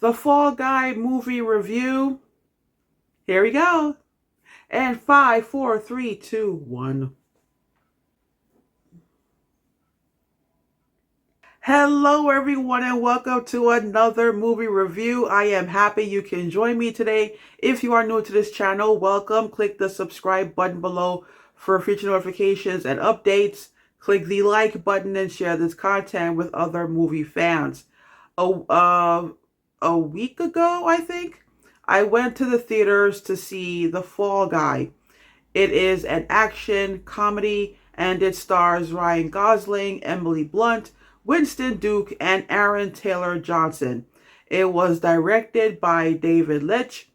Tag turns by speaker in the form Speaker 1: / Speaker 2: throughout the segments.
Speaker 1: The Fall Guy movie review. Here we go. And 5, 4, 3, 2, 1. Hello, everyone, and welcome to another movie review. I am happy you can join me today. If you are new to this channel, welcome. Click the subscribe button below for future notifications and updates. Click the like button and share this content with other movie fans. A week ago, I think, I went to the theaters to see The Fall Guy. It is an action comedy and it stars Ryan Gosling, Emily Blunt, Winston Duke, and Aaron Taylor Johnson. It was directed by David Leitch.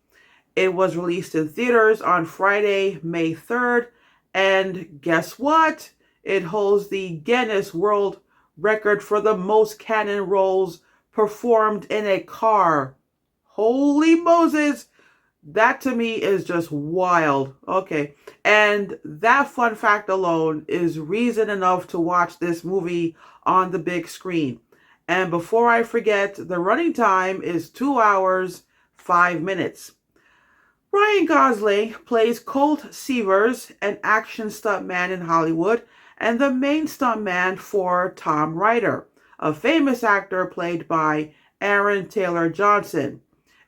Speaker 1: It was released in theaters on Friday, May 3rd. And guess what? It holds the Guinness World Record for the most cannon rolls performed in a car. Holy Moses! That to me is just wild. Okay. And that fun fact alone is reason enough to watch this movie on the big screen. And before I forget, the running time is 2 hours, 5 minutes. Ryan Gosling plays Colt Seavers, an action stuntman in Hollywood, and the main stuntman for Tom Ryder, a famous actor played by Aaron Taylor Johnson.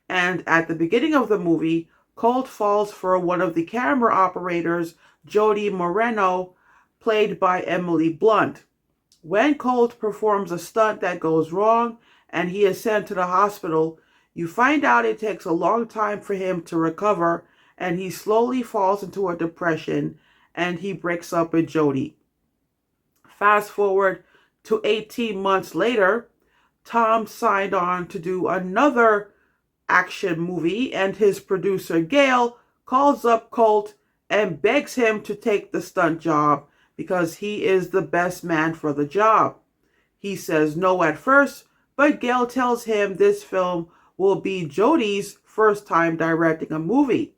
Speaker 1: And at the beginning of the movie, Colt falls for one of the camera operators, Jody Moreno, played by Emily Blunt. When Colt performs a stunt that goes wrong and he is sent to the hospital, you find out it takes a long time for him to recover and he slowly falls into a depression and he breaks up with Jody. Fast forward to 18 months later, Tom signed on to do another action movie and his producer Gail calls up Colt and begs him to take the stunt job because he is the best man for the job. He says no at first, but Gail tells him this film will be Jody's first time directing a movie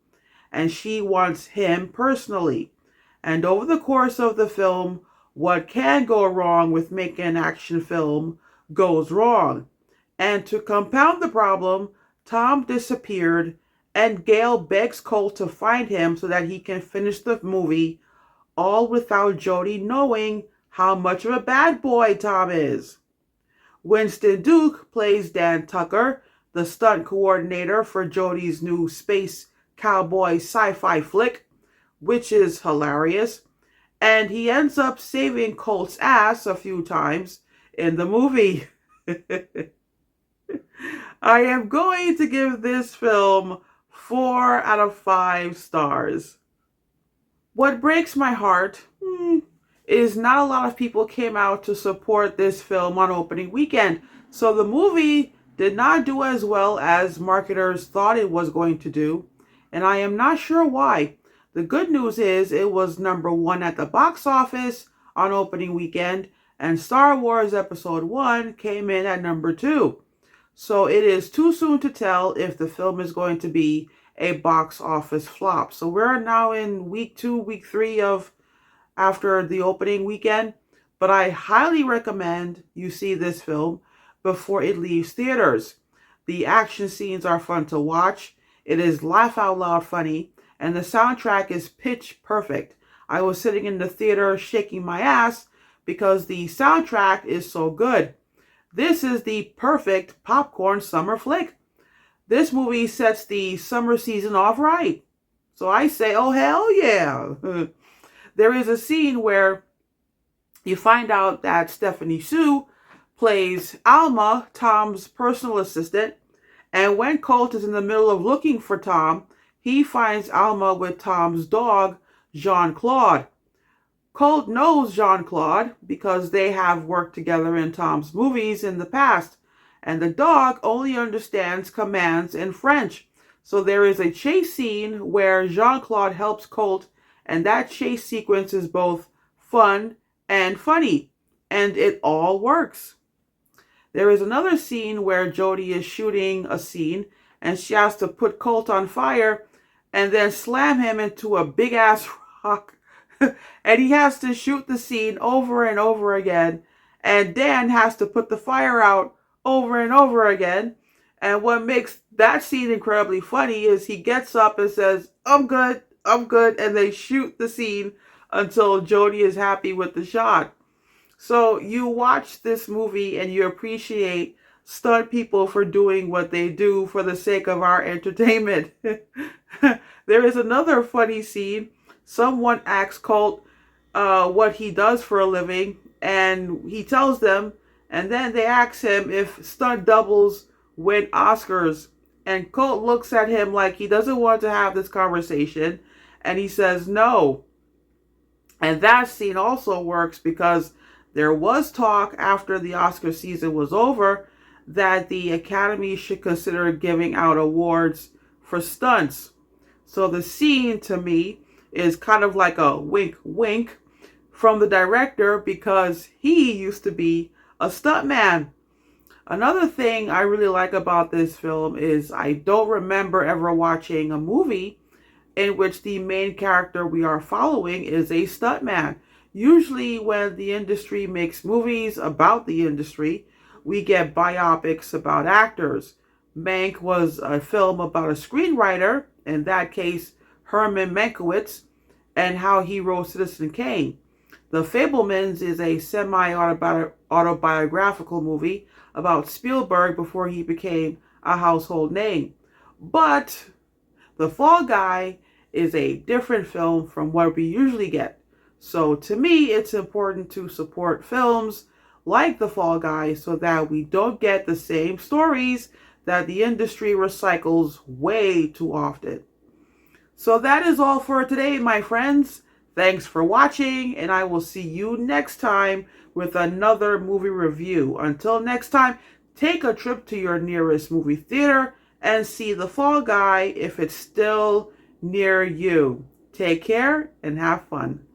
Speaker 1: and she wants him personally. And over the course of the film, what can go wrong with making an action film goes wrong. And to compound the problem, Tom disappeared, and Gail begs Colt to find him so that he can finish the movie, all without Jody knowing how much of a bad boy Tom is. Winston Duke plays Dan Tucker, the stunt coordinator for Jody's new space cowboy sci-fi flick, which is hilarious, and he ends up saving Colt's ass a few times in the movie. I am going to give this film 4 out of 5 stars. What breaks my heart is not a lot of people came out to support this film on opening weekend. So the movie did not do as well as marketers thought it was going to do. And I am not sure why. The good news is it was #1 at the box office on opening weekend. And Star Wars Episode 1 came in at #2. So it is too soon to tell if the film is going to be a box office flop. So we're now in week 2, week 3 of after the opening weekend. But I highly recommend you see this film before it leaves theaters. The action scenes are fun to watch. It is laugh out loud funny. And the soundtrack is pitch perfect. I was sitting in the theater shaking my ass because the soundtrack is so good. This is the perfect popcorn summer flick. This movie sets the summer season off right. So I say, oh, hell yeah. There is a scene where you find out that Stephanie Sue plays Alma, Tom's personal assistant. And when Colt is in the middle of looking for Tom, he finds Alma with Tom's dog, Jean-Claude. Colt knows Jean-Claude because they have worked together in Tom's movies in the past, and the dog only understands commands in French. So there is a chase scene where Jean-Claude helps Colt, and that chase sequence is both fun and funny, and it all works. There is another scene where Jody is shooting a scene, and she has to put Colt on fire and then slam him into a big-ass rock. And he has to shoot the scene over and over again. And Dan has to put the fire out over and over again. And what makes that scene incredibly funny is he gets up and says, I'm good, and they shoot the scene until Jodie is happy with the shot. So you watch this movie and you appreciate stunt people for doing what they do for the sake of our entertainment. There is another funny scene. Someone asks Colt what he does for a living, and he tells them, and then they ask him if stunt doubles win Oscars. And Colt looks at him like he doesn't want to have this conversation, and he says no. And that scene also works because there was talk after the Oscar season was over that the Academy should consider giving out awards for stunts. So the scene to me is kind of like a wink wink from the director because he used to be a stuntman. Another thing I really like about this film is I don't remember ever watching a movie in which the main character we are following is a stuntman. Usually when the industry makes movies about the industry, we get biopics about actors. Mank was a film about a screenwriter, in that case Herman Mankiewicz, and how he wrote Citizen Kane. The Fabelmans is a semi-autobiographical movie about Spielberg before he became a household name. But The Fall Guy is a different film from what we usually get. So to me, it's important to support films like The Fall Guy so that we don't get the same stories that the industry recycles way too often. So that is all for today, my friends. Thanks for watching, and I will see you next time with another movie review. Until next time, take a trip to your nearest movie theater and see The Fall Guy if it's still near you. Take care and have fun.